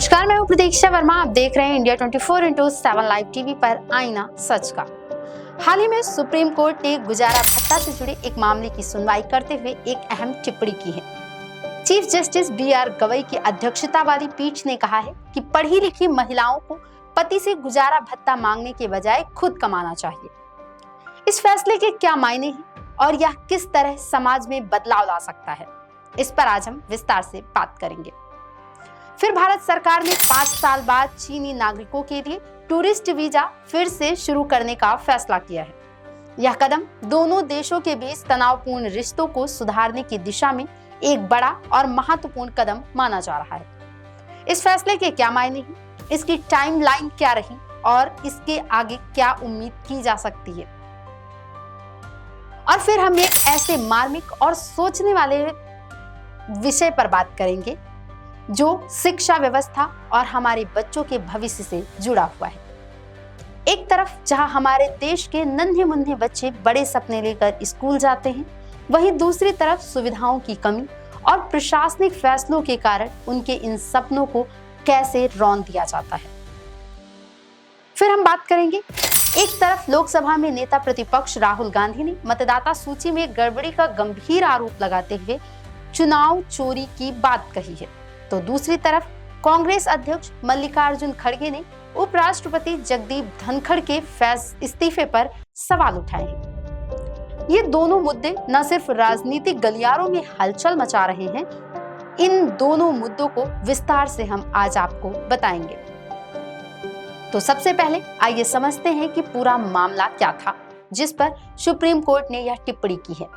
नमस्कार, मैं हूं प्रतीक्षा वर्मा। आप देख रहे हैं इंडिया 24x7 लाइव टीवी पर आईना सच का। हाल ही में सुप्रीम कोर्ट ने गुजारा भत्ता से जुड़े एक मामले की सुनवाई करते हुए एक अहम टिप्पणी की है। चीफ जस्टिस BR गवई की अध्यक्षता वाली पीठ ने कहा है कि पढ़ी लिखी महिलाओं को पति से गुजारा भत्ता मांगने के बजाय खुद कमाना चाहिए। इस फैसले के क्या मायने हैं और यह किस तरह समाज में बदलाव ला सकता है, इस पर आज हम विस्तार से बात करेंगे। फिर भारत सरकार ने 5 साल बाद चीनी नागरिकों के लिए टूरिस्ट वीजा फिर से शुरू करने का फैसला किया है। यह कदम दोनों देशों के बीच तनावपूर्ण रिश्तों को सुधारने की दिशा में एक बड़ा और महत्वपूर्ण कदम माना जा रहा है। इस फैसले के क्या मायने हैं, इसकी टाइमलाइन क्या रही और इसके आगे क्या उम्मीद की जा सकती है, और फिर हम एक ऐसे मार्मिक और सोचने वाले विषय पर बात करेंगे जो शिक्षा व्यवस्था और हमारे बच्चों के भविष्य से जुड़ा हुआ है। एक तरफ जहां हमारे देश के नन्हे मुन्ने बच्चे बड़े सपने लेकर स्कूल जाते हैं, वहीं दूसरी तरफ सुविधाओं की कमी और प्रशासनिक फैसलों के कारण उनके इन सपनों को कैसे रौंद दिया जाता है। फिर हम बात करेंगे, एक तरफ लोकसभा में नेता प्रतिपक्ष राहुल गांधी ने मतदाता सूची में गड़बड़ी का गंभीर आरोप लगाते हुए चुनाव चोरी की बात कही है, तो दूसरी तरफ कांग्रेस अध्यक्ष मल्लिकार्जुन खड़गे ने उपराष्ट्रपति जगदीप धनखड़ के इस्तीफे पर सवाल उठाए हैं। ये दोनों मुद्दे न सिर्फ राजनीतिक गलियारों में हलचल मचा रहे हैं, इन दोनों मुद्दों को विस्तार से हम आज आपको बताएंगे। तो सबसे पहले आइए समझते हैं कि पूरा मामला क्या था जिस पर सुप्रीम कोर्ट ने यह टिप्पणी की है।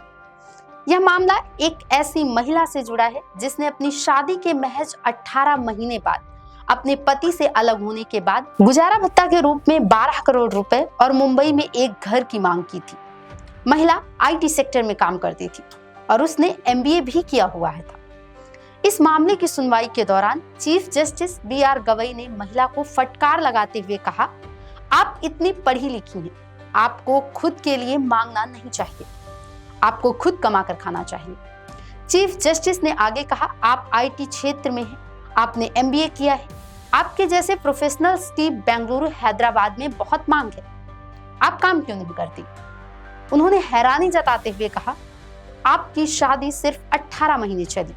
यह मामला एक ऐसी महिला से जुड़ा है जिसने अपनी शादी के महज 18 महीने बाद अपने पति से अलग होने के बाद गुजारा भत्ता के रूप में 12 करोड़ रुपए और मुंबई में एक घर की मांग की थी। महिला IT सेक्टर में काम करती थी और उसने MBA भी किया हुआ है था। इस मामले की सुनवाई के दौरान चीफ जस्टिस BR गवई ने महिला को फटकार लगाते हुए कहा, आप इतनी पढ़ी लिखी हैं, आपको खुद के लिए मांगना नहीं चाहिए, आपको खुद कमा कर खाना चाहिए। चीफ जस्टिस ने आगे कहा, आप IT क्षेत्र में हैं, आपने MBA किया है, आपके जैसे प्रोफेशनल्स की बेंगलुरु हैदराबाद में बहुत मांग है, आप काम क्यों नहीं करती। उन्होंने हैरानी जताते हुए कहा, आपकी शादी सिर्फ 18 महीने चली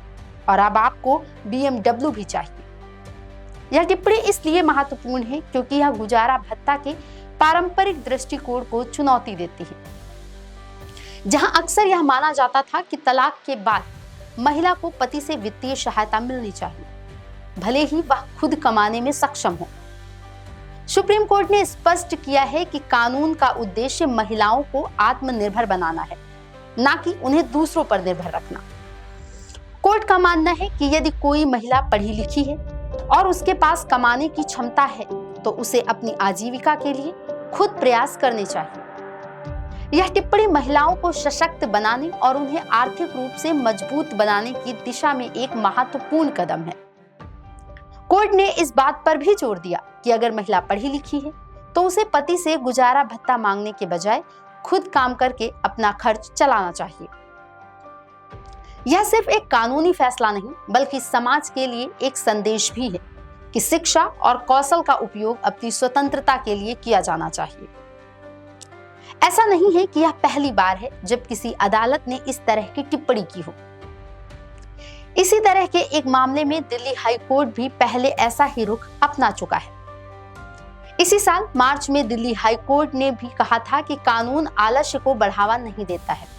और अब आपको BMW भी चाहिए। यह टिप्पणी इसलिए महत्वपूर्ण है क्योंकि यह गुजारा भत्ता के पारंपरिक दृष्टिकोण को चुनौती देती है, जहां अक्सर यह माना जाता था कि तलाक के बाद महिला को पति से वित्तीय सहायता मिलनी चाहिए, भले ही वह खुद कमाने में सक्षम हो। सुप्रीम कोर्ट ने स्पष्ट किया है कि कानून का उद्देश्य महिलाओं को आत्मनिर्भर बनाना है, ना कि उन्हें दूसरों पर निर्भर रखना। कोर्ट का मानना है कि यदि कोई महिला पढ़ी लिखी है और उसके पास कमाने की क्षमता है तो उसे अपनी आजीविका के लिए खुद प्रयास करने चाहिए। यह टिप्पणी महिलाओं को सशक्त बनाने और उन्हें आर्थिक रूप से मजबूत बनाने की दिशा में एक महत्वपूर्ण कदम है। कोर्ट ने इस बात पर भी जोर दिया कि अगर महिला पढ़ी लिखी है तो उसे पति से गुजारा भत्ता मांगने के बजाय खुद काम करके अपना खर्च चलाना चाहिए। यह सिर्फ एक कानूनी फैसला नहीं बल्कि समाज के लिए एक संदेश भी है कि शिक्षा और कौशल का उपयोग अपनी स्वतंत्रता के लिए किया जाना चाहिए। ऐसा नहीं है कि यह पहली बार है जब किसी अदालत ने इस तरह की टिप्पणी की हो। इसी तरह के एक मामले में दिल्ली हाई कोर्ट भी पहले ऐसा ही रुख अपना चुका है। इसी साल मार्च में दिल्ली हाई कोर्ट ने भी कहा था कि कानून आलस्य को बढ़ावा नहीं देता है।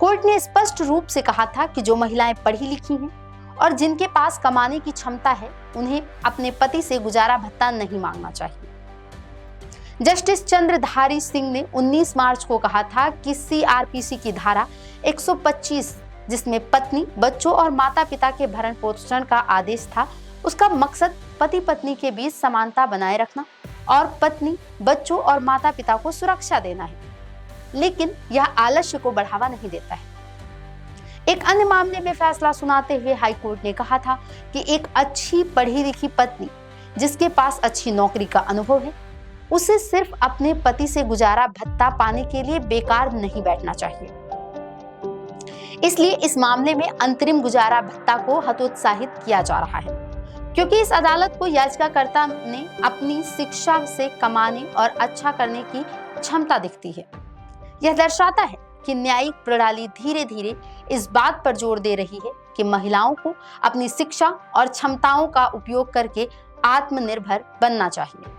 कोर्ट ने स्पष्ट रूप से कहा था कि जो महिलाएं पढ़ी लिखी हैं और जिनके पास कमाने की क्षमता है, उन्हें अपने पति से गुजारा भत्ता नहीं मांगना चाहिए। जस्टिस चंद्रधारी सिंह ने 19 मार्च को कहा था कि CRPC की धारा 125, जिसमें पत्नी, बच्चों और माता पिता के भरण पोषण का आदेश था, उसका मकसद पति पत्नी के बीच समानता बनाए रखना और पत्नी, बच्चों और माता पिता को सुरक्षा देना है, लेकिन यह आलस्य को बढ़ावा नहीं देता है। एक अन्य मामले में फैसला सुनाते हुए हाई कोर्ट ने कहा था कि एक अच्छी पढ़ी लिखी पत्नी जिसके पास अच्छी नौकरी का अनुभव है, उसे सिर्फ अपने पति से गुजारा भत्ता पाने के लिए बेकार नहीं बैठना चाहिए। इसलिए इस मामले में अंतरिम गुजारा भत्ता को हतोत्साहित किया जा रहा है। क्योंकि इस अदालत को याचिकाकर्ता ने अपनी शिक्षा से कमाने और अच्छा करने की क्षमता दिखती है। यह दर्शाता है कि न्यायिक प्रणाली धीरे धीरे इस बात पर जोर दे रही है कि महिलाओं को अपनी शिक्षा और क्षमताओं का उपयोग करके आत्मनिर्भर बनना चाहिए।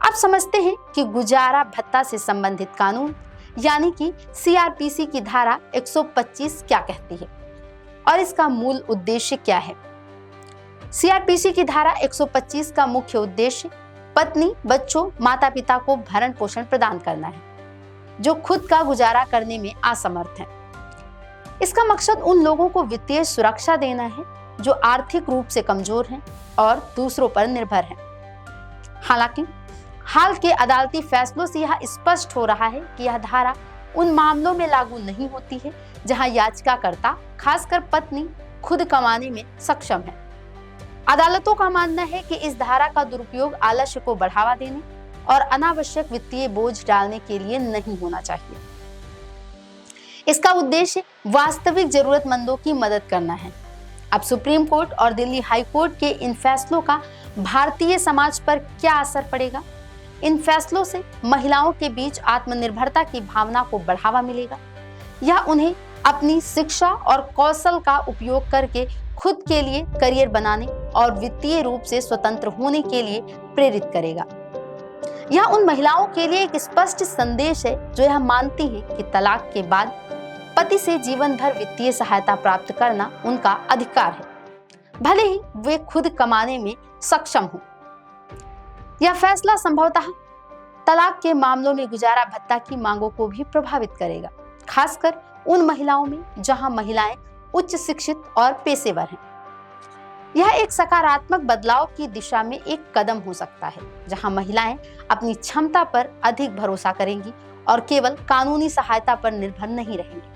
अब समझते हैं कि गुजारा भत्ता से संबंधित कानून यानी कि सीआरपीसी की धारा 125 क्या कहती है और इसका मूल उद्देश्य क्या है। सीआरपीसी की धारा 125 का मुख्य उद्देश्य पत्नी, बच्चों, माता पिता को भरण पोषण प्रदान करना है जो खुद का गुजारा करने में असमर्थ हैं। इसका मकसद उन लोगों को वित्तीय सुरक्षा देना है जो आर्थिक रूप से कमजोर हैं और दूसरों पर निर्भर हैं। हालांकि हाल के अदालती फैसलों से यह स्पष्ट हो रहा है कि यह धारा उन मामलों में लागू नहीं होती है जहां याचिकाकर्ता, खासकर पत्नी, खुद कमाने में सक्षम है। अदालतों का मानना है कि इस धारा का दुरुपयोग आलस्य को बढ़ावा देने और अनावश्यक वित्तीय बोझ डालने के लिए नहीं होना चाहिए। इसका उद्देश्य वास्तविक जरूरतमंदों की मदद करना है। अब सुप्रीम कोर्ट और दिल्ली हाई कोर्ट के इन फैसलों का भारतीय समाज पर क्या असर पड़ेगा? इन फैसलों से महिलाओं के बीच आत्मनिर्भरता की भावना को बढ़ावा मिलेगा या उन्हें अपनी शिक्षा और कौशल का उपयोग करके खुद के लिए करियर बनाने और वित्तीय रूप से स्वतंत्र होने के लिए प्रेरित करेगा। यह उन महिलाओं के लिए एक स्पष्ट संदेश है जो यह मानती है कि तलाक के बाद पति से जीवन भर वित्तीय सहायता प्राप्त करना उनका अधिकार है, भले ही वे खुद कमाने में सक्षम हों। यह फैसला संभवतः तलाक के मामलों में गुजारा भत्ता की मांगों को भी प्रभावित करेगा, खासकर उन महिलाओं में जहां महिलाएं उच्च शिक्षित और पेशेवर हैं। यह एक सकारात्मक बदलाव की दिशा में एक कदम हो सकता है, जहां महिलाएं अपनी क्षमता पर अधिक भरोसा करेंगी और केवल कानूनी सहायता पर निर्भर नहीं रहेंगी।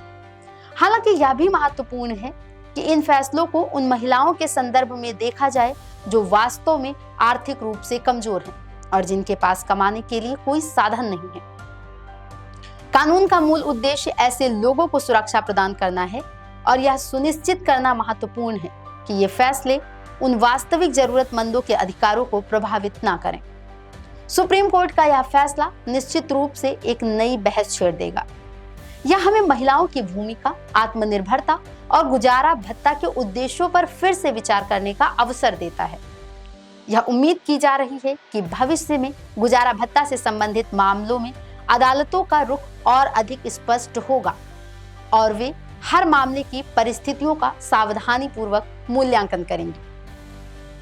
हालांकि यह भी महत्वपूर्ण है कि इन फैसलों को उन महिलाओं के संदर्भ में देखा जाए जो वास्तव में आर्थिक रूप से कमजोर हैं और जिनके पास कमाने के लिए कोई साधन नहीं है। कानून का मूल उद्देश्य ऐसे लोगों को सुरक्षा प्रदान करना है और यह सुनिश्चित करना महत्वपूर्ण है कि ये फैसले उन वास्तविक जरूरतमंदों के अधिकारों को प्रभावित ना करें। सुप्रीम कोर्ट का यह फैसला निश्चित रूप से एक नई बहस छेड़ देगा। यह हमें महिलाओं की भूमिका, आत्मनिर्भरता और गुजारा भत्ता के उद्देश्यों पर फिर से विचार करने का अवसर देता है। यह उम्मीद की जा रही है कि भविष्य में गुजारा भत्ता से संबंधित मामलों में अदालतों का रुख और अधिक स्पष्ट होगा और वे हर मामले की परिस्थितियों का सावधानी पूर्वक मूल्यांकन करेंगे।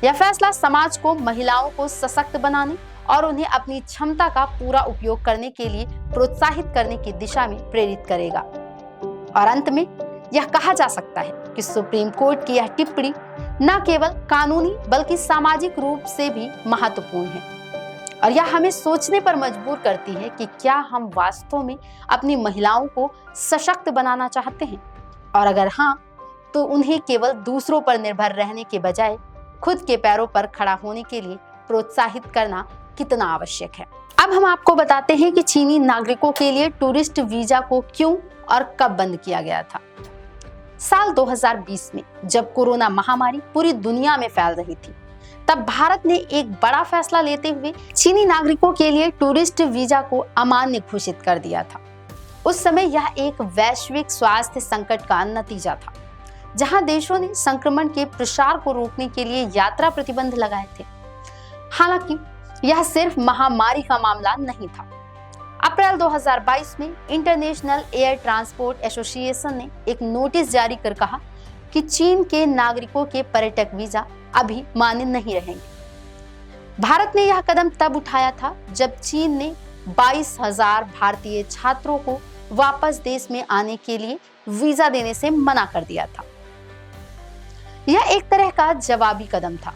यह फैसला समाज को महिलाओं को सशक्त बनाने और उन्हें अपनी क्षमता का पूरा उपयोग करने के लिए प्रोत्साहित करने की दिशा में प्रेरित करेगा। और अंत में यह कहा जा सकता है कि सुप्रीम कोर्ट की यह टिप्पणी न केवल कानूनी बल्कि सामाजिक रूप से भी महत्वपूर्ण है और यह हमें सोचने पर मजबूर करती है कि क्या हम वास्तव में अपनी महिलाओं को सशक्त बनाना चाहते हैं, और अगर हाँ, तो उन्हें केवल दूसरों पर निर्भर रहने के बजाय खुद के पैरों पर खड़ा होने के लिए प्रोत्साहित करना कितना आवश्यक है। अब हम आपको बताते हैं कि चीनी नागरिकों के लिए टूरिस्ट वीजा को क्यों और कब बंद किया गया था। साल 2020 में जब कोरोना महामारी पूरी दुनिया में फैल रही थी, तब भारत ने एक बड़ा फैसला लेते हुए चीनी नागरिकों के लिए टूरिस्ट वीजा को अमान्य घोषित कर दिया था। उस समय यह एक वैश्विक स्वास्थ्य संकट का नतीजा था, जहां देशों ने संक्रमण के प्रसार को रोकने के लिए यात्रा प्रतिबंध लगाए थे। हालांकि यह सिर्फ महामारी का मामला नहीं था। अप्रैल 2022 में इंटरनेशनल एयर ट्रांसपोर्ट एसोसिएशन ने एक नोटिस जारी कर कहा कि चीन के नागरिकों के पर्यटक वीजा अभी मान्य नहीं रहेंगे। भारत ने यह कदम तब उठाया था जब चीन ने 22,000 भारतीय छात्रों को वापस देश में आने के लिए वीजा देने से मना कर दिया था। यह एक तरह का जवाबी कदम था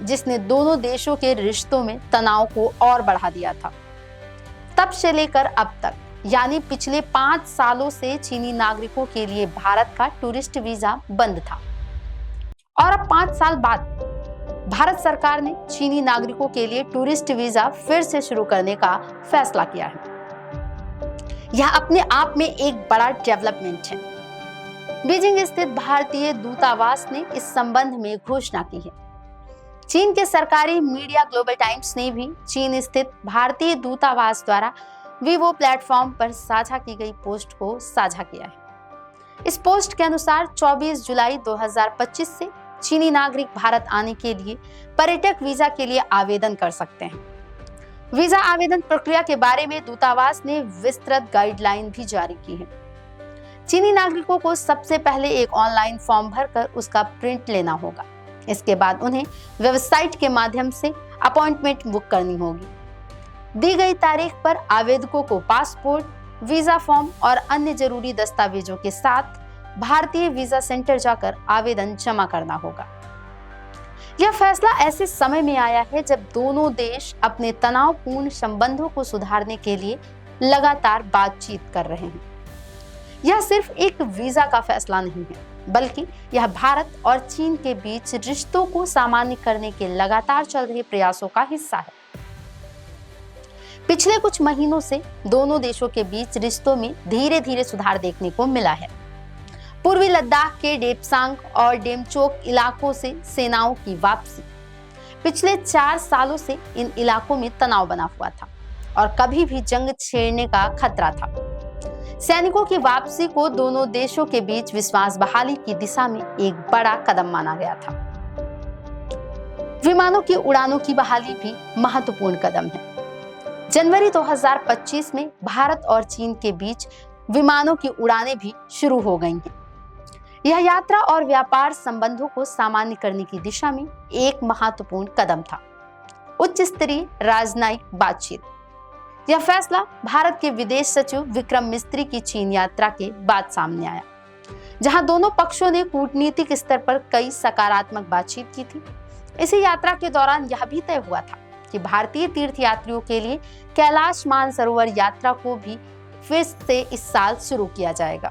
जिसने दोनों देशों के रिश्तों में तनाव को और बढ़ा दिया था। तब से लेकर अब तक, यानी पिछले 5 सालों से चीनी नागरिकों के लिए भारत का टूरिस्ट वीजा बंद था और अब 5 साल बाद भारत सरकार ने चीनी नागरिकों के लिए टूरिस्ट वीजा फिर से शुरू करने का फैसला किया है। यह अपने आप में एक बड़ा डेवलपमेंट है। बीजिंग स्थित भारतीय दूतावास ने इस संबंध में घोषणा की है। चीन के सरकारी मीडिया ग्लोबल टाइम्स ने भी चीन स्थित भारतीय दूतावास द्वारा वीवो प्लेटफॉर्म पर साझा की गई पोस्ट को साझा किया है। इस पोस्ट के अनुसार 24 जुलाई 2025 से चीनी नागरिक भारत आने के लिए पर्यटक वीजा के लिए आवेदन कर सकते हैं। वीजा आवेदन प्रक्रिया के बारे में दूतावास ने विस्तृत गाइडलाइन भी जारी की है। चीनी नागरिकों को सबसे पहले एक ऑनलाइन फॉर्म भरकर उसका प्रिंट लेना होगा। इसके बाद उन्हें वेबसाइट के माध्यम से अपॉइंटमेंट बुक करनी होगी। दी गई तारीख पर आवेदकों को पासपोर्ट, वीजा फॉर्म और अन्य जरूरी दस्तावेजों के साथ भारतीय वीजा सेंटर जाकर आवेदन जमा करना होगा। यह फैसला ऐसे समय में आया है जब दोनों देश अपने तनावपूर्ण संबंधों को सुधारने के लिए लगातार बातचीत कर रहे हैं। यह सिर्फ एक वीजा का फैसला नहीं है, बल्कि यह भारत और चीन के बीच रिश्तों को सामान्य करने के लगातार चल रहे प्रयासों का हिस्सा है। पिछले कुछ महीनों से दोनों देशों के बीच रिश्तों में धीरे धीरे सुधार देखने को मिला है। पूर्वी लद्दाख के डेप्सांग और डेमचोक इलाकों से सेनाओं की वापसी। पिछले 4 सालों से इन इलाकों में तनाव बना हुआ था और कभी भी जंग छेड़ने का खतरा था। सैनिकों की वापसी को दोनों देशों के बीच विश्वास बहाली की दिशा में एक बड़ा कदम माना गया था। विमानों की उड़ानों की बहाली भी महत्वपूर्ण कदम है। जनवरी 2025 में भारत और चीन के बीच विमानों की उड़ानें भी शुरू हो गई हैं। यह यात्रा और व्यापार संबंधों को सामान्य करने की दिशा में एक महत्वपूर्ण कदम था। उच्च स्तरीय राजनयिक बातचीत। यह फैसला भारत के विदेश सचिव विक्रम मिस्त्री की चीन यात्रा के बाद सामने आया, जहां दोनों पक्षों ने कूटनीतिक स्तर पर कई सकारात्मक बातचीत की थी। इसी यात्रा के दौरान यह भी तय हुआ था कि भारतीय तीर्थयात्रियों के लिए कैलाश मानसरोवर यात्रा को भी फिर से इस साल शुरू किया जाएगा,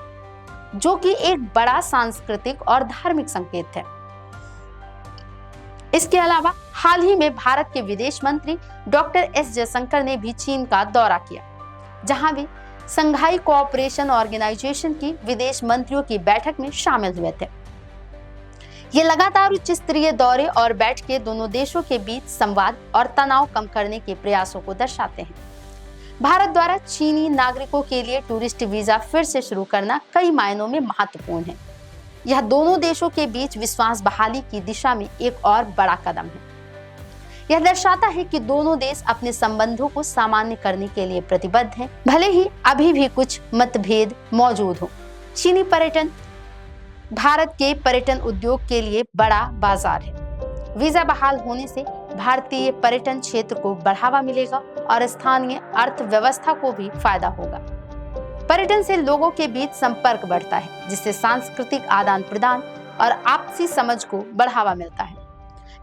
जो कि एक बड़ा सांस्कृतिक और धार्मिक संकेत है। इसके अलावा हाल ही में भारत के विदेश मंत्री डॉक्टर एस जयशंकर ने भी चीन का दौरा किया, जहां वे संघाई कोऑपरेशन ऑर्गेनाइजेशन की विदेश मंत्रियों की बैठक में शामिल हुए थे। ये लगातार उच्च स्तरीय दौरे और बैठकें दोनों देशों के बीच संवाद और तनाव कम करने के प्रयासों को दर्शाते हैं। भारत द्वारा चीनी नागरिकों के लिए टूरिस्ट वीजा फिर से शुरू करना कई मायनों में महत्वपूर्ण है। यह दोनों देशों के बीच विश्वास बहाली की दिशा में एक और बड़ा कदम है। यह दर्शाता है कि दोनों देश अपने संबंधों को सामान्य करने के लिए प्रतिबद्ध हैं, भले ही अभी भी कुछ मतभेद मौजूद हो। चीनी पर्यटन भारत के पर्यटन उद्योग के लिए बड़ा बाजार है। वीजा बहाल होने से भारतीय पर्यटन क्षेत्र को बढ़ावा मिलेगा और स्थानीय अर्थव्यवस्था को भी फायदा होगा। पर्यटन से लोगों के बीच संपर्क बढ़ता है, जिससे सांस्कृतिक आदान प्रदान और आपसी समझ को बढ़ावा मिलता है।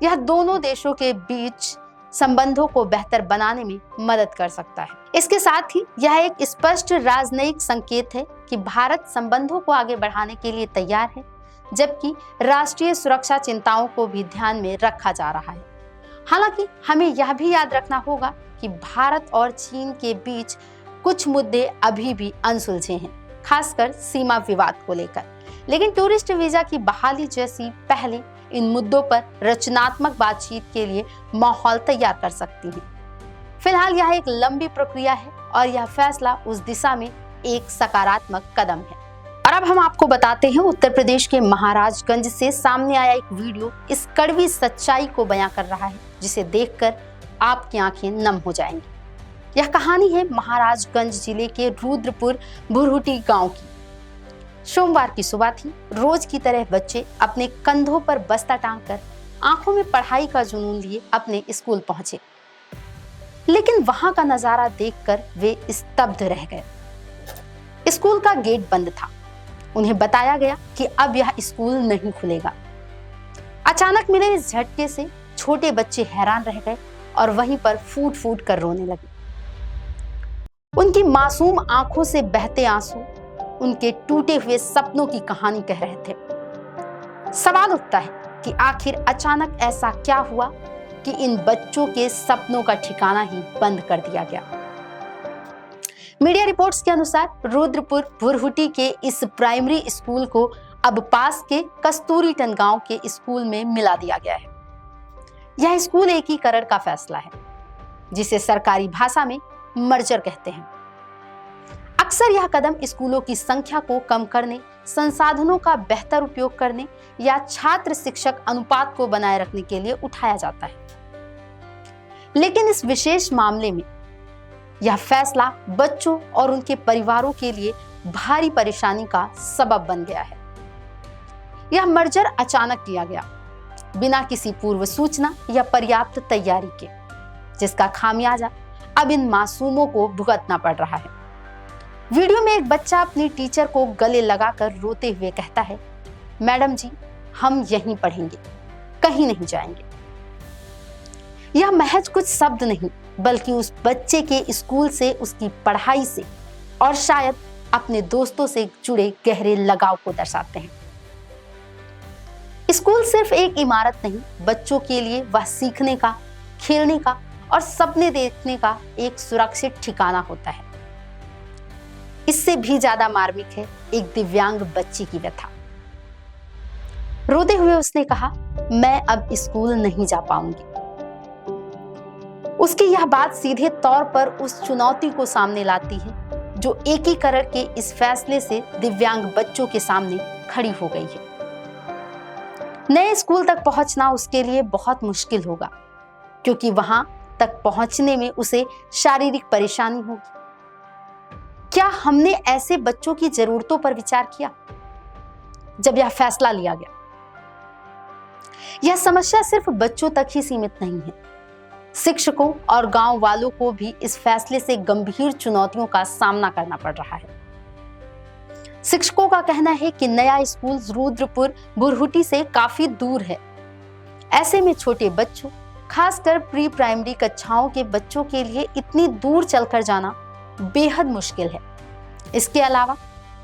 यह दोनों देशों के बीच संबंधों को बेहतर बनाने में मदद कर सकता है। इसके साथ ही यह एक स्पष्ट राजनयिक संकेत है कि भारत संबंधों को आगे बढ़ाने के लिए तैयार है, जबकि राष्ट्रीय सुरक्षा चिंताओं को भी ध्यान में रखा जा रहा है। हालांकि हमें यह भी याद रखना होगा कि भारत और चीन के बीच कुछ मुद्दे अभी भी अनसुलझे हैं, खासकर सीमा विवाद को लेकर। लेकिन टूरिस्ट वीजा की बहाली जैसी पहले इन मुद्दों पर रचनात्मक बातचीत के लिए माहौल तैयार कर सकती है। फिलहाल यह एक लंबी प्रक्रिया है और यह फैसला उस दिशा में एक सकारात्मक कदम है। और अब हम आपको बताते हैं उत्तर प्रदेश के महाराजगंज से सामने आया एक वीडियो इस कड़वी सच्चाई को बयां कर रहा है, जिसे देखकर आपकी आंखें नम हो जाएंगी। यह कहानी है महाराजगंज जिले के रुद्रपुर भुरहुटी गांव की। सोमवार की सुबह थी। रोज की तरह बच्चे अपने कंधों पर बस्ता टांगकर आंखों में पढ़ाई का जुनून लिए अपने स्कूल पहुंचे, लेकिन वहां का नजारा देखकर वे स्तब्ध रह गए। स्कूल का गेट बंद था। उन्हें बताया गया कि अब यह स्कूल नहीं खुलेगा। अचानक मिले इस झटके से छोटे बच्चे हैरान रह गए और वहीं पर फूट फूट कर रोने लगे। उनकी मासूम आंखों से बहते आंसू उनके टूटे हुए सपनों की कहानी कह रहे थे। सवाल उठता है कि आखिर अचानक ऐसा क्या हुआ कि इन बच्चों के सपनों का ठिकाना ही बंद कर दिया गया। मीडिया रिपोर्ट्स के अनुसार रुद्रपुर भुरहुटी के इस प्राइमरी स्कूल को अब पास के कस्तूरीटन गांव के स्कूल में मिला दिया गया है। यह स्कूल एकीकरण का फैसला है, जिसे सरकारी भाषा में मर्जर कहते हैं। अक्सर यह कदम स्कूलों की संख्या को कम करने, संसाधनों का बेहतर उपयोग करने या छात्र शिक्षक अनुपात को बनाए रखने के लिए उठाया जाता है। लेकिन इस विशेष मामले में यह फैसला बच्चों और उनके परिवारों के लिए भारी परेशानी का सबब बन गया है। यह मर्जर अचानक किया गया, बिना किसी पूर्व सूचना या पर्याप्त तैयारी के, जिसका खामियाजा अब इन मासूमों को भुगतना पड़ रहा है। वीडियो में एक बच्चा अपनी टीचर को गले लगाकर रोते हुए कहता है, मैडम जी, हम यहीं पढ़ेंगे, कहीं नहीं जाएंगे। यह महज कुछ शब्द नहीं, बल्कि उस बच्चे के स्कूल से, उसकी पढ़ाई से और शायद अपने दोस्तों से जुड़े गहरे लगाव को दर्शाते हैं। स्कूल सिर्फ एक इमारत नहीं, बच्चों के लिए वह सीखने का, खेलने का और सपने देखने का एक सुरक्षित ठिकाना होता है। इससे भी ज्यादा मार्मिक है एक दिव्यांग बच्ची की व्यथा। रोते हुए उसने कहा, मैं अब स्कूल नहीं जा पाऊंगी। उसकी यह बात सीधे तौर पर उस चुनौती को सामने लाती है जो एकीकरण के इस फैसले से दिव्यांग बच्चों के सामने खड़ी हो गई है। नए स्कूल तक पहुंचना उसके लिए बहुत मुश्किल होगा, क्योंकि वहां तक पहुंचने में उसे शारीरिक परेशानी होगी। क्या हमने ऐसे बच्चों की जरूरतों पर विचार किया जब यह फैसला लिया गया? यह समस्या सिर्फ बच्चों तक ही सीमित नहीं है। शिक्षकों और गांव वालों को भी इस फैसले से गंभीर चुनौतियों का सामना करना पड़ रहा है। शिक्षकों का कहना है कि नया स्कूल रुद्रपुर बुरहुटी से काफी दूर है। ऐसे में छोटे बच्चों, खासकर प्री प्राइमरी कक्षाओं के बच्चों के लिए इतनी दूर चलकर जाना बेहद मुश्किल है। इसके अलावा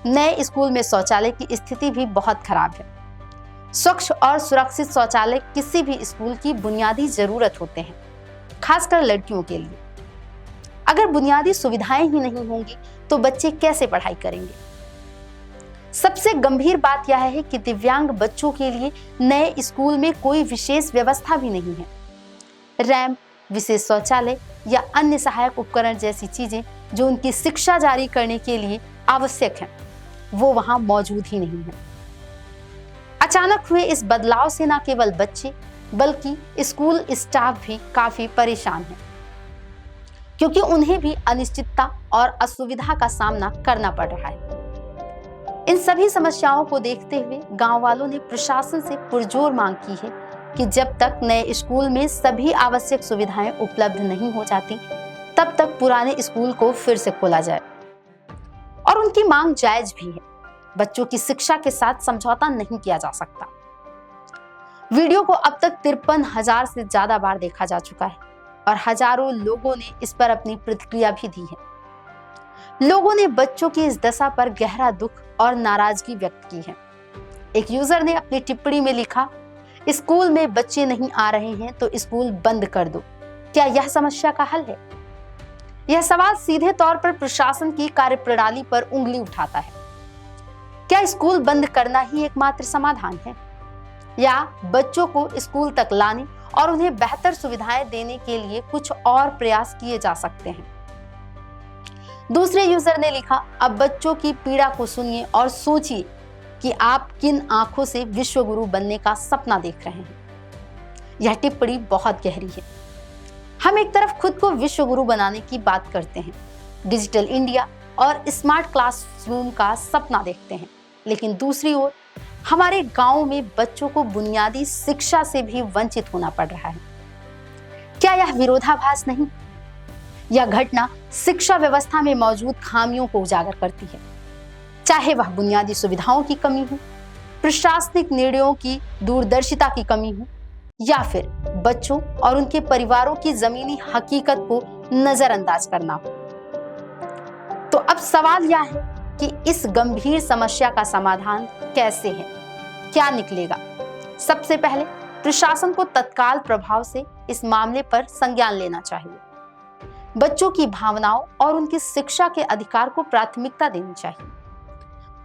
नए स्कूल में शौचालय की स्थिति भी बहुत खराब है। स्वच्छ और सुरक्षित शौचालय किसी भी स्कूल की बुनियादी जरूरत होते हैं, खासकर लड़कियों के लिए। अगर बुनियादी सुविधाएं ही नहीं होंगी तो बच्चे कैसे पढ़ाई करेंगे? सबसे गंभीर बात यह है कि दिव्यांग बच्चों के लिए नए स्कूल में कोई विशेष व्यवस्था भी नहीं है। रैंप, विशेष शौचालय या अन्य सहायक उपकरण जैसी चीजें जो उनकी शिक्षा जारी करने के लिए आवश्यक हैं, वो वहां मौजूद ही नहीं है। अचानक हुए इस बदलाव से न केवल बच्चे बल्कि स्कूल स्टाफ भी काफी परेशान है, क्योंकि उन्हें भी अनिश्चितता और असुविधा का सामना करना पड़ रहा है। इन सभी समस्याओं को देखते हुए गांव वालों ने प्रशासन से पुरजोर मांग की है कि जब तक नए स्कूल में सभी आवश्यक सुविधाएं उपलब्ध नहीं हो जाती, तब तक पुराने स्कूल को फिर से खोला जाए। और उनकी मांग जायज भी है। बच्चों की शिक्षा के साथ समझौता नहीं किया जा सकता। वीडियो को अब तक 53,000 से ज्यादा बार देखा जा चुका है और हजारों लोगों ने इस पर अपनी प्रतिक्रिया भी दी है। लोगों ने बच्चों की इस दशा पर गहरा दुख और नाराजगी व्यक्त की है। एक यूजर ने अपनी टिप्पणी में लिखा, स्कूल में बच्चे नहीं आ रहे हैं तो स्कूल बंद कर दो। क्या यह समस्या का हल है? यह सवाल सीधे तौर पर प्रशासन की कार्यप्रणाली पर उंगली उठाता है। क्या स्कूल बंद करना ही एकमात्र समाधान है, या बच्चों को स्कूल तक लाने और उन्हें बेहतर सुविधाएं देने के लिए कुछ और प्रयास किए जा सकते हैं? दूसरे यूजर ने लिखा, अब बच्चों की पीड़ा को सुनिए और सोचिए कि आप किन आंखों से विश्व गुरु बनने का सपना देख रहे हैं। यह टिप्पणी बहुत गहरी है। हम एक तरफ खुद को विश्व गुरु बनाने की बात करते हैं, डिजिटल इंडिया और स्मार्ट क्लासरूम का सपना देखते हैं, लेकिन दूसरी ओर हमारे गांव में बच्चों को बुनियादी शिक्षा से भी वंचित होना पड़ रहा है। क्या यह विरोधाभास नहीं? यह घटना शिक्षा व्यवस्था में मौजूद खामियों को उजागर करती है, चाहे वह बुनियादी सुविधाओं की कमी हो, प्रशासनिक निर्णयों की दूरदर्शिता की कमी हो, या फिर बच्चों और उनके परिवारों की जमीनी हकीकत को नजरअंदाज करना हो। तो अब सवाल यह है कि इस गंभीर समस्या का समाधान कैसे है, क्या निकलेगा? सबसे पहले प्रशासन को तत्काल प्रभाव से इस मामले पर संज्ञान लेना चाहिए। बच्चों की भावनाओं और उनकी शिक्षा के अधिकार को प्राथमिकता देनी चाहिए।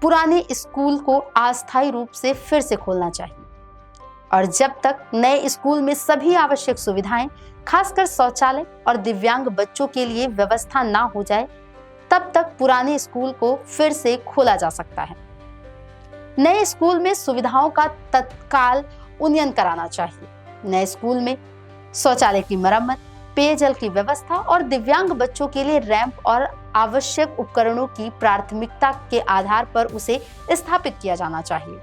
पुराने स्कूल को अस्थायी रूप से फिर से खोलना चाहिए। और जब तक नए स्कूल में सभी आवश्यक सुविधाएं, खासकर शौचालय और दिव्यांग बच्चों के लिए व्यवस्था ना हो जाए, तब तक पुराने स्कूल को फिर से खोला जा सकता है। नए स्कूल में सुविधाओं का तत्काल उन्नयन कराना चाहिए। नए स्कूल में शौचालय की मरम्मत, पेयजल की व्यवस्था और दिव्यांग बच्चों के लिए रैंप और आवश्यक उपकरणों की प्राथमिकता के आधार पर उसे स्थापित किया जाना चाहिए।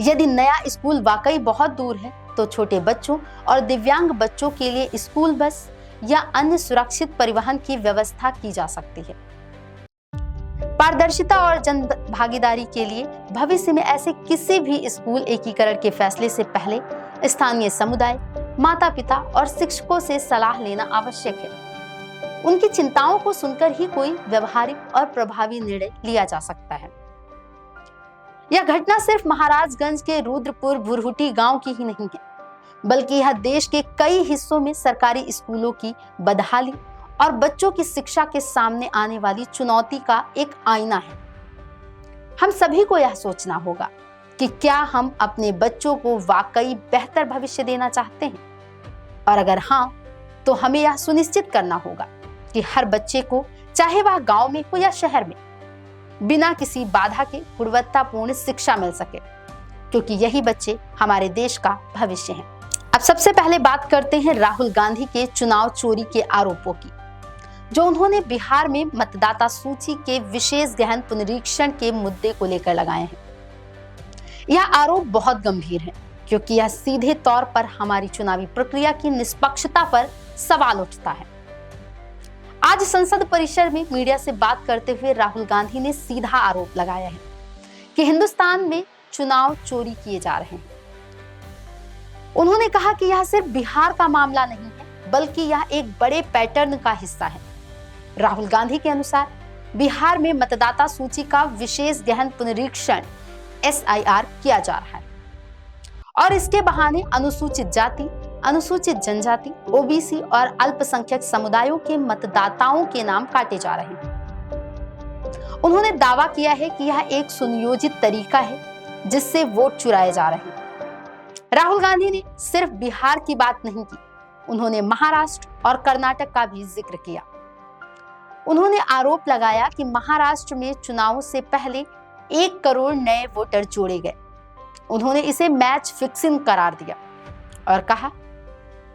यदि नया स्कूल वाकई बहुत दूर है तो छोटे बच्चों और दिव्यांग बच्चों के लिए स्कूल बस या अन्य सुरक्षित परिवहन की व्यवस्था की जा सकती है। पारदर्शिता और जन भागीदारी के लिए भविष्य में ऐसे किसी भी स्कूल एकीकरण के फैसले से पहले स्थानीय समुदाय, माता पिता और शिक्षकों से सलाह लेना आवश्यक है। उनकी चिंताओं को सुनकर ही कोई व्यवहारिक और प्रभावी निर्णय लिया जा सकता है। यह घटना सिर्फ महाराजगंज के रुद्रपुर भुरहुटी गांव की ही नहीं है, बल्कि यह देश के कई हिस्सों में सरकारी स्कूलों की बदहाली और बच्चों की शिक्षा के सामने आने वाली चुनौती का एक आईना है। हम सभी को यह सोचना होगा कि क्या हम अपने बच्चों को वाकई बेहतर भविष्य देना चाहते हैं, और अगर हाँ, तो हमें यह सुनिश्चित करना होगा कि हर बच्चे को, चाहे वह गांव में हो या शहर में, बिना किसी बाधा के गुणवत्तापूर्ण शिक्षा मिल सके, क्योंकि यही बच्चे हमारे देश का भविष्य हैं। अब सबसे पहले बात करते हैं राहुल गांधी के चुनाव चोरी के आरोपों की, जो उन्होंने बिहार में मतदाता सूची के विशेष गहन पुनरीक्षण के मुद्दे को लेकर लगाए हैं। यह आरोप बहुत गंभीर है, क्योंकि यह सीधे तौर पर हमारी चुनावी प्रक्रिया की निष्पक्षता पर सवाल उठता है। आज संसद परिसर में मीडिया से बात करते हुए राहुल गांधी ने सीधा आरोप लगाया है कि हिंदुस्तान में चुनाव चोरी किए जा रहे हैं। उन्होंने कहा कि यह सिर्फ बिहार का मामला नहीं है, बल्कि यह एक बड़े पैटर्न का हिस्सा है। राहुल गांधी के अनुसार बिहार में मतदाता सूची का विशेष गहन पुनरीक्षण SIR किया जा रहा है और इसके बहाने अनुसूचित जाति, अनुसूचित जनजाति, OBC और अल्पसंख्यक समुदायों के मतदाताओं के नाम काटे जा रहे हैं। उन्होंने दावा किया है कि यह एक सुनियोजित तरीका है जिससे वोट चुराए जा रहे हैं। राहुल गांधी ने सिर्फ बिहार की बात नहीं की, उन्होंने महाराष्ट्र और कर्नाटक का भी जिक्र किया। उन्होंने आरोप लगाया कि महाराष्ट्र में चुनाव से पहले 1 करोड़ नए वोटर जोड़े गए। उन्होंने इसे मैच फिक्सिंग करार दिया और कहा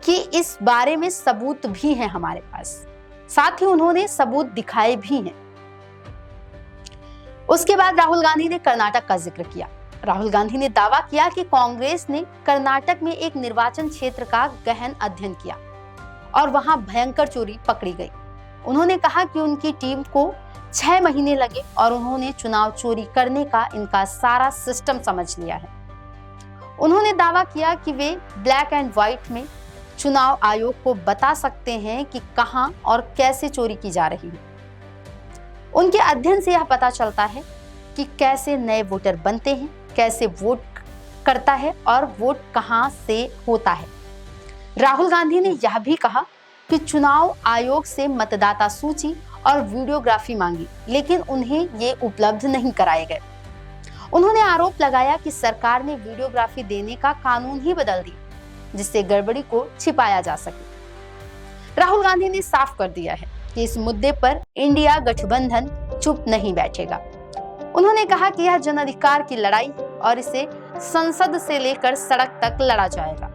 कि इस बारे में सबूत भी हैं हमारे पास। साथ ही उन्होंने सबूत दिखाए भी हैं। उसके बाद राहुल गांधी ने कर्नाटक का जिक्र किया। राहुल गांधी ने दावा किया कि कांग्रेस ने कर्नाटक में एक निर्वाचन क्षेत्र का गहन अध्ययन किया और वहां भयंकर चोरी पकड़ी गई। उन्होंने कहा कि उनकी टीम को 6 महीने लगे और उन्होंने चुनाव चोरी करने का इनका सारा सिस्टम समझ लिया है। उन्होंने दावा किया कि वे ब्लैक एंड व्हाइट में चुनाव आयोग को बता सकते हैं कि कहां और कैसे चोरी की जा रही है। उनके अध्ययन से यह पता चलता है कि कैसे नए वोटर बनते हैं, कैसे वोट करता है और वोट कहां से होता है। राहुल गांधी ने यह भी कहा कि चुनाव आयोग से मतदाता सूची और वीडियोग्राफी मांगी, लेकिन उन्हें ये उपलब्ध नहीं कराए गए। उन्होंने आरोप लगाया कि सरकार ने वीडियोग्राफी देने का कानून ही बदल दिया, जिससे गड़बड़ी को छिपाया जा सके। राहुल गांधी ने साफ कर दिया है कि इस मुद्दे पर इंडिया गठबंधन चुप नहीं बैठेगा। उन्होंने कहा कि यह जन अधिकार की लड़ाई और इसे संसद से लेकर सड़क तक लड़ा जाएगा।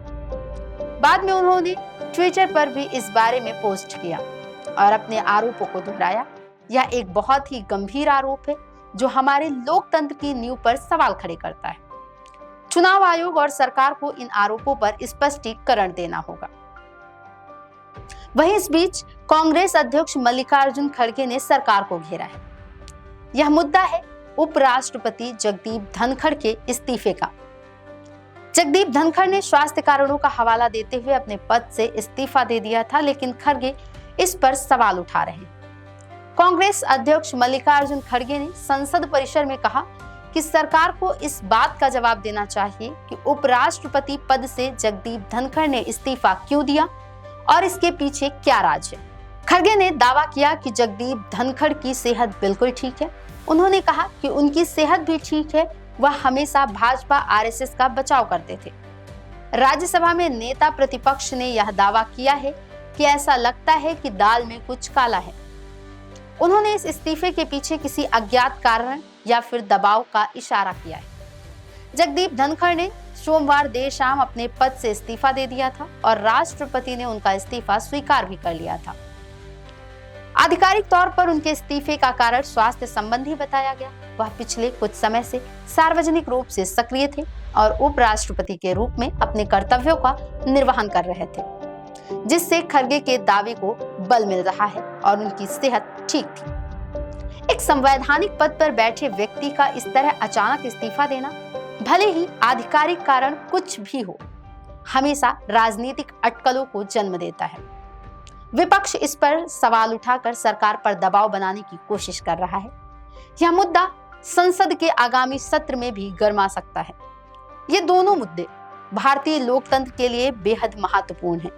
बाद में उन्होंने ट्विटर पर भी इस बारे में पोस्ट किया और अपने आरोपों को दोहराया। यह एक बहुत ही गंभीर आरोप है जो हमारे लोकतंत्र की नींव पर सवाल खड़े करता है। चुनाव आयोग और सरकार को इन आरोपों पर स्पष्टीकरण देना होगा। वहीं इस बीच कांग्रेस अध्यक्ष मल्लिकार्जुन खड़गे ने सरकार को घेरा है। यह मुद्दा है उपराष्ट्रपति जगदीप धनखड़ के इस्तीफे का। जगदीप धनखड़ ने स्वास्थ्य कारणों का हवाला देते हुए अपने पद से इस्तीफा दे दिया था, लेकिन खड़गे इस पर सवाल उठा रहे हैं। कांग्रेस अध्यक्ष मल्लिकार्जुन खड़गे ने संसद परिसर में कहा कि सरकार को इस बात का जवाब देना चाहिए कि उपराष्ट्रपति पद से जगदीप धनखड़ ने इस्तीफा क्यों दिया और इसके पीछे क्या राज है। खड़गे ने दावा किया कि जगदीप धनखड़ की सेहत बिल्कुल ठीक है। उन्होंने कहा कि उनकी सेहत भी ठीक है वह हमेशा भाजपा आरएसएस का बचाव करते थे। राज्यसभा में नेता प्रतिपक्ष ने यह दावा किया है कि ऐसा लगता है कि दाल में कुछ काला है। उन्होंने इस इस्तीफे के पीछे किसी अज्ञात कारण या फिर दबाव का इशारा किया है। जगदीप धनखड़ ने सोमवार देर शाम अपने पद से इस्तीफा दे दिया था और राष्ट्रपति ने उनका इस्तीफा स्वीकार भी कर लिया था। आधिकारिक तौर पर उनके इस्तीफे का कारण स्वास्थ्य संबंधी बताया गया। वह पिछले कुछ समय से सार्वजनिक रूप से सक्रिय थे और उपराष्ट्रपति के रूप में अपने कर्तव्यों का निर्वहन कर रहे थे, जिससे खरगे के दावे को बल मिल रहा है और उनकी सेहत ठीक थी। एक संवैधानिक पद पर बैठे व्यक्ति का इस तरह अचानक इस्तीफा देना, भले ही आधिकारिक कारण कुछ भी हो, हमेशा राजनीतिक अटकलों को जन्म देता है। विपक्ष इस पर सवाल उठाकर सरकार पर दबाव बनाने की कोशिश कर रहा है। यह मुद्दा संसद के आगामी सत्र में भी गर्मा सकता है। ये दोनों मुद्दे भारतीय लोकतंत्र के लिए बेहद महत्वपूर्ण हैं।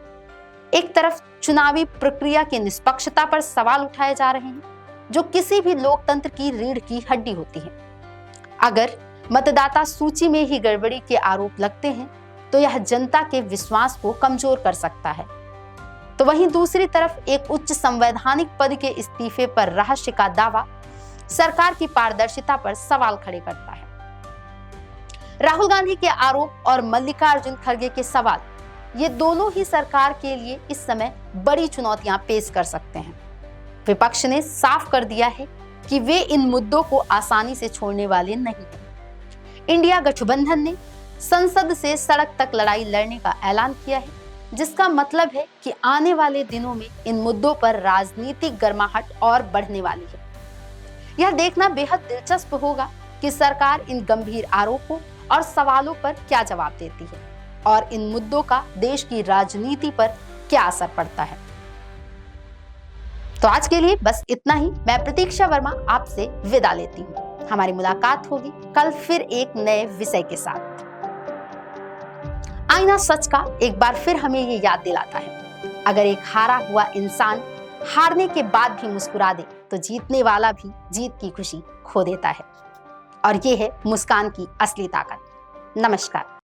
एक तरफ चुनावी प्रक्रिया की निष्पक्षता पर सवाल उठाए जा रहे हैं, जो किसी भी लोकतंत्र की रीढ़ की हड्डी होती है। अगर मतदाता सूची में ही गड़बड़ी के आरोप लगते हैं तो यह जनता के विश्वास को कमजोर कर सकता है। तो वहीं दूसरी तरफ एक उच्च संवैधानिक पद के इस्तीफे पर रहस्य का दावा सरकार की पारदर्शिता पर सवाल खड़े करता है। राहुल गांधी के आरोप और मल्लिकार्जुन खड़गे के सवाल, ये दोनों ही सरकार के लिए इस समय बड़ी चुनौतियां पेश कर सकते हैं। विपक्ष ने साफ कर दिया है कि वे इन मुद्दों को आसानी से छोड़ने वाले नहीं हैं। इंडिया गठबंधन ने संसद से सड़क तक लड़ाई लड़ने का ऐलान किया है, जिसका मतलब है कि आने वाले दिनों में इन मुद्दों पर राजनीतिक गर्माहट और बढ़ने वाली है। यह देखना बेहद दिलचस्प होगा कि सरकार इन गंभीर आरोपों और सवालों पर क्या जवाब देती है और इन मुद्दों का देश की राजनीति पर क्या असर पड़ता है। तो आज के लिए बस इतना ही। मैं प्रतीक्षा वर्मा आपसे विदा लेती हूँ। हमारी मुलाकात होगी कल फिर एक नए विषय के साथ। आईना सच का एक बार फिर हमें ये याद दिलाता है, अगर एक हारा हुआ इंसान हारने के बाद भी मुस्कुरा दे तो जीतने वाला भी जीत की खुशी खो देता है। और ये है मुस्कान की असली ताकत। नमस्कार।